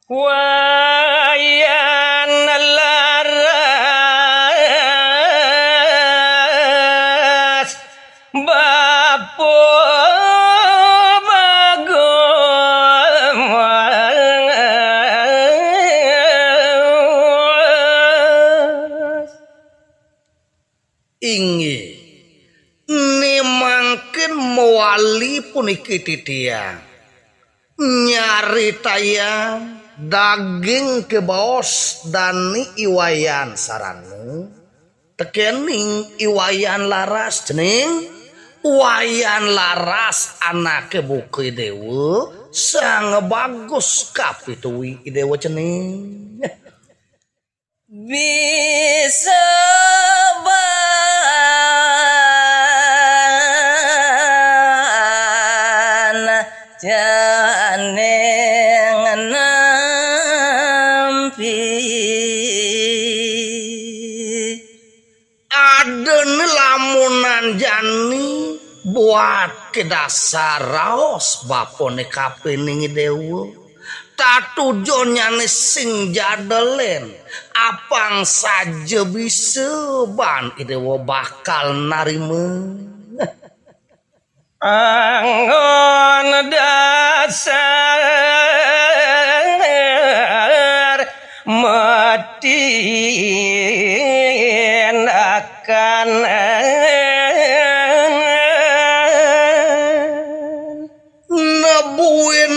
wayan laras bapo bagus ingi ni mangkin mewali puniki dia nyari tayang daging ke bos dani iwayan saranu tekening iwayan laras jening wayan laras anak buku dewa sang bagus kapitui dewa jening bisa janeng nampi ada lamunan jani buat ke dasar raos bapone kapening dewa tak tujuannya nih sing jadelen apang saja bisa ban dewa bakal narima angon dasar matiin akan nebuin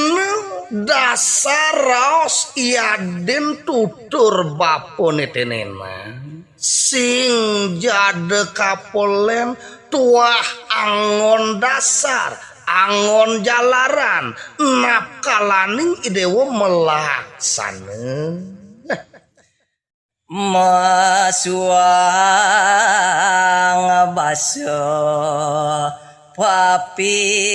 dasar raos iadin tutur bapone tenena sing jade kapolen tuah angon dasar angon jalaran napkalaning idewo melaksana masuang baso papinahin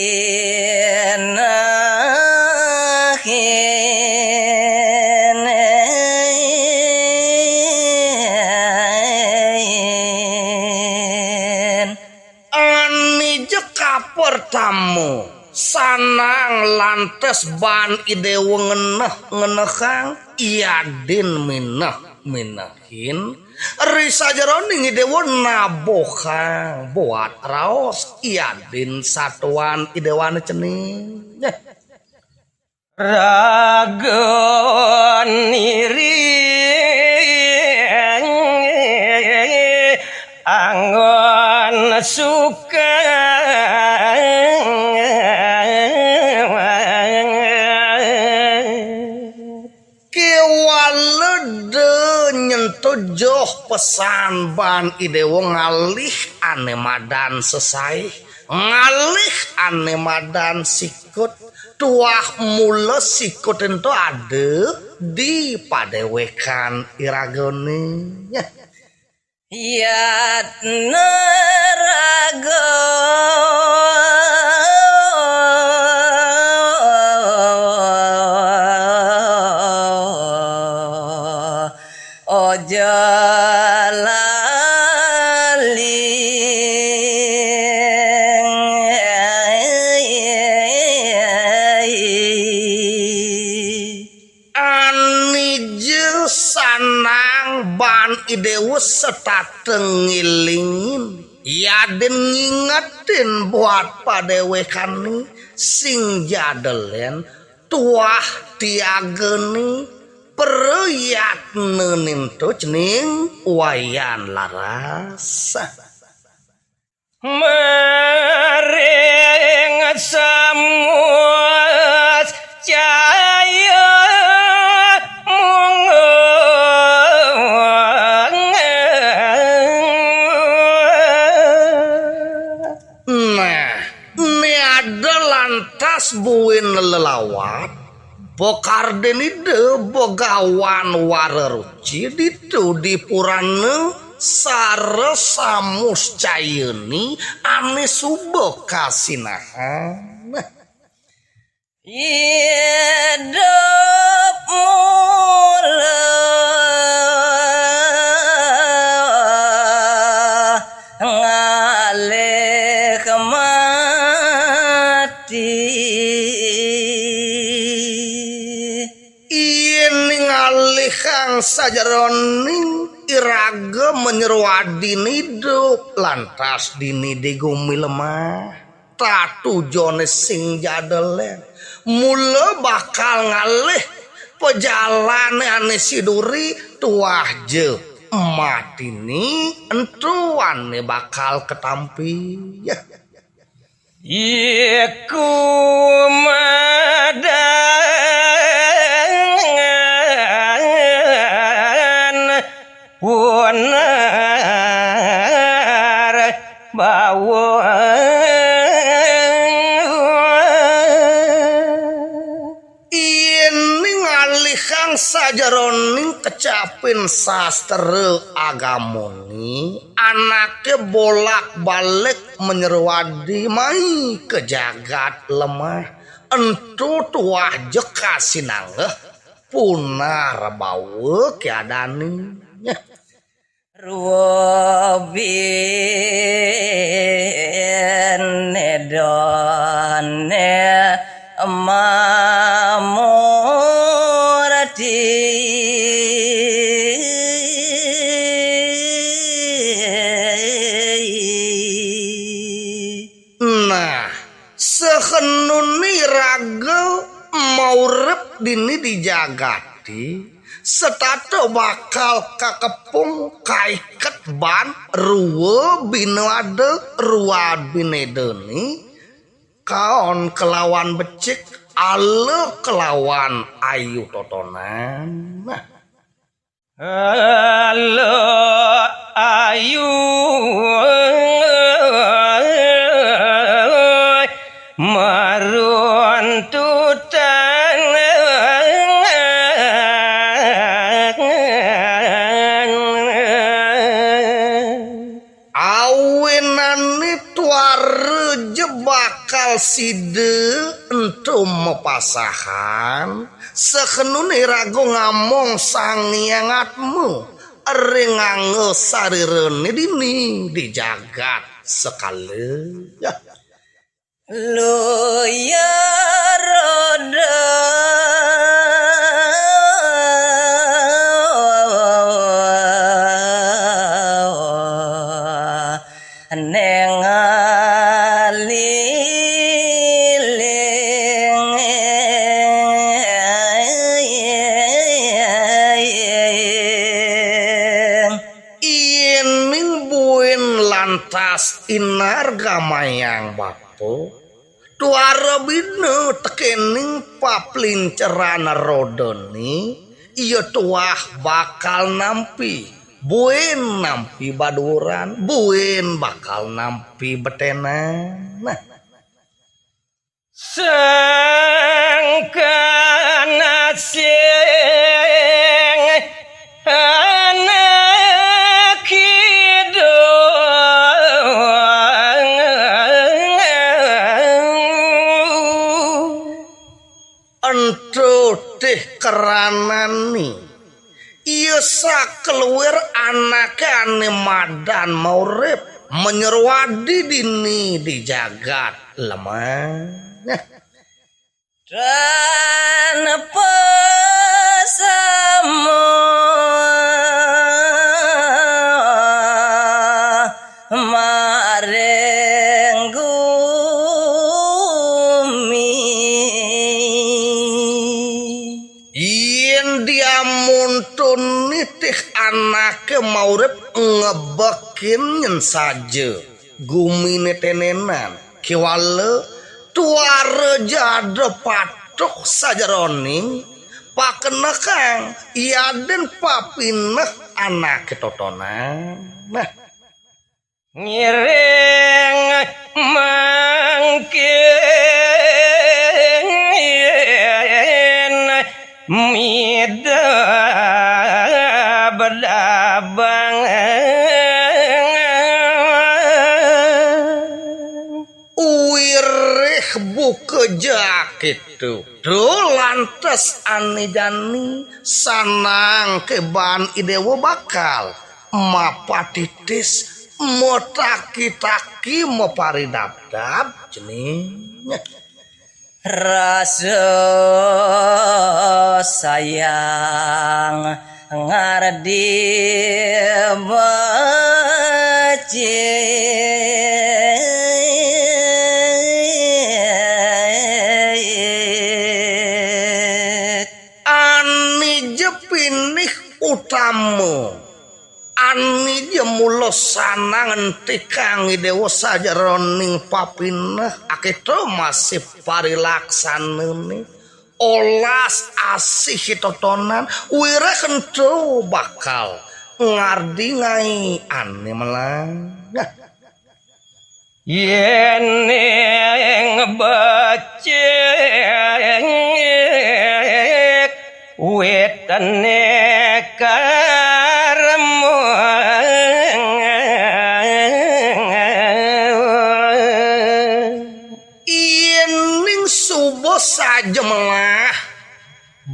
pertamu sanang lantes ban idewo ngeneh-ngenehang iadin menahin risa jeroning idewo nabohang buat raos iadin satuan idewan cening ragon niring angon suka nyentuh pesan ban idewo ngalih ane madan sesai ngalih ane madan sikut tuah mules sikut ento ada di padewekan iragone yat nerago ojo anije sanang ban idewo setateng ngilingin yaden ngingetin buat padewekani sing jadelen tuah tiageni peruyat neninto cening wayan laras mering samus cahaya lantas buin lelawat bokarden ide bogawan wareruci ditu di purane sare samus cayeni ane subo kasinahan hidup mula ngalih mati ien Kang sajaroning iraga menyeruadi hidup lantas dini digumi lemah tatu jone sing jadelen mula bakal ngalih pejalan ane siduri tuah je mati ni entuan bakal ketampi ya. Iku madangan punar bawa ini ngalihang sajaroning kecapin sastra agamoni anaknya bolak-balik menyeruadi mai ke jagat lemah entu tuah jeka sinanggeh punar bawa keadaannya ruwabin nedone nah sehenuni raga maurep dini dijagati setato bakal kakepung kaiket ban ruwe binade ruwa binedeni kaon kelawan becik ale kelawan ayu totonan nah halo ayu marun tutang awenane tuare je bakal side entu mepasahan sekenune rago ngamong sangiangatmu ringange sarirene dini di jagat sekali ya. lu ya roda lantas inar gamayang bapo tuara bina tekening paplincerana rodoni iya tuah bakal nampi buen nampi baduran buen bakal nampi betena nah sangka nasing keranani iya sakeluar anaknya ane madan maurip menyeruadi dini di jagat lemah dan pesamu nitih anaknya maurip ngebekin nyen saja gumine tenenan kiwale tuare jada patuk sajaroning pakena kang iaden papineh anaknya totonan nah ngiring mangkin mida bedabang wirih buka jakitu lantas ani jani sanang keban idewo bakal mapatitis mau taki-taki mau paridab jeningnya rasa sayang ngardi becik ani jepinih utama ani jemulo sanangan tikang dewa saja roning papinah aketo masih parilaksana nih olas asih totonan wira kento bakal ngardi ngai ane melang yen becik wetane karemu iening subuh saja melah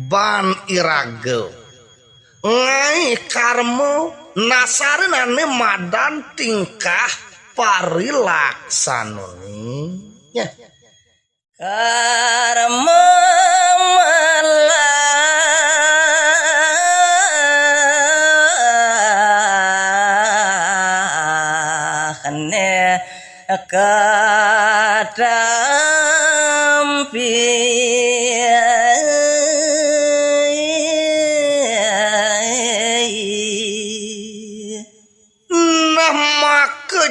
ban irage ngai karmo nasarenane madan tingkah parilaksanoni ya karemu malahane kadampi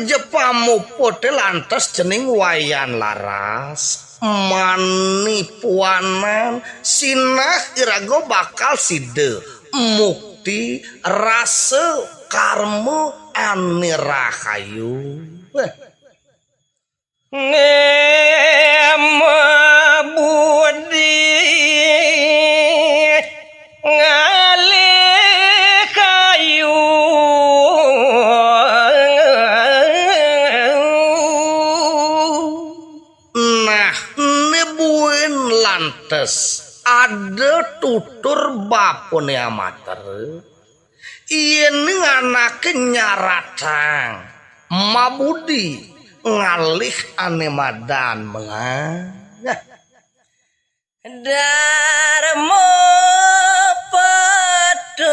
Jepamu pote lantas jening wayan laras manipuanan sinah irago bakal side mukti rasa karma ane rahayu ngema budi ngali kayu lantas ada tutur bapun amater ini anake nyaratang mabudi ngalih ane madan mengang darmo padut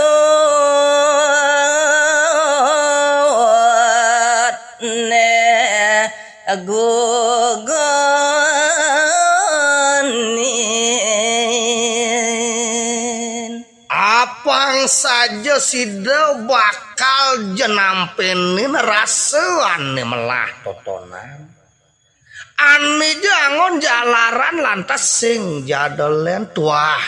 ne apang saja sida bakal jenampenin rasa ane melah totonan ane jangon jalaran lantas sing jadelen tuah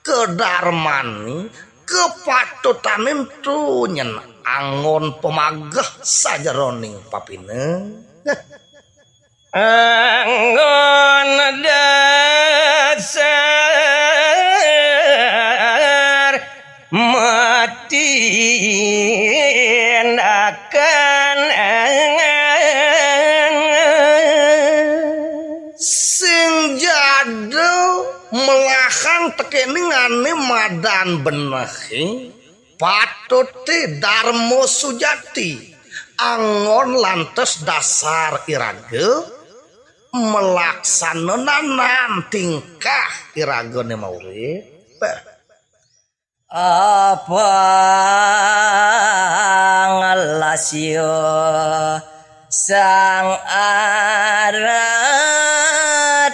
kedarmani kepatutanin tu nyen angon pemagah saja roning papine angon dasar mati akan sing jado melahang tekeningane madan benehi patuti Darmo Sujati angon lantas dasar irage melaksananan tingkah irage ne maurip apa ngalasio sang ara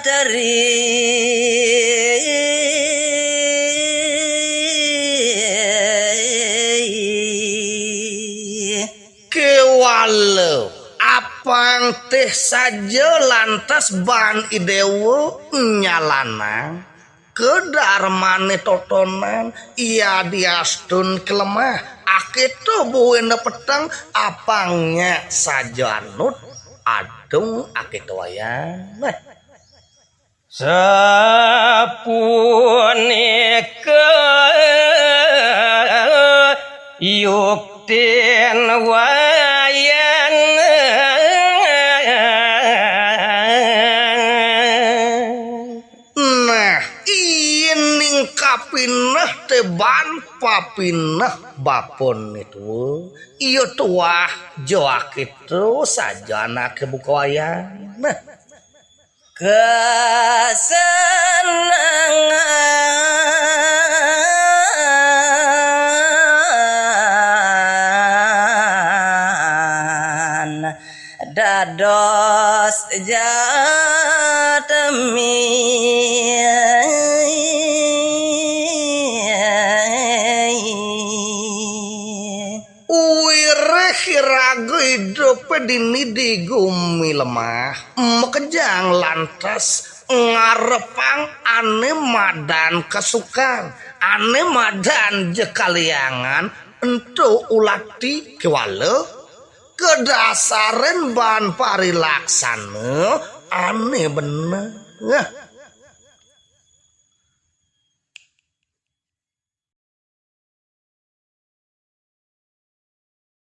dari kewalo apang teh saja lantas ban idewo nyalana kedarmane totonan ia diastun kelemah aketo buena petang apangnya saja anut adung aketo wayang sapunika yuktin wayan kapinah teban papinah bapon itu iya tuah joak itu saja anak kebuka wayang kesenangan sejatemi Wireh ragu hidup dini di gumi lemah mekejang lantas ngarepang ane madan kesukan ane madan jekaliangan ento ulati kewale kedasaren ban parilaksana ane bener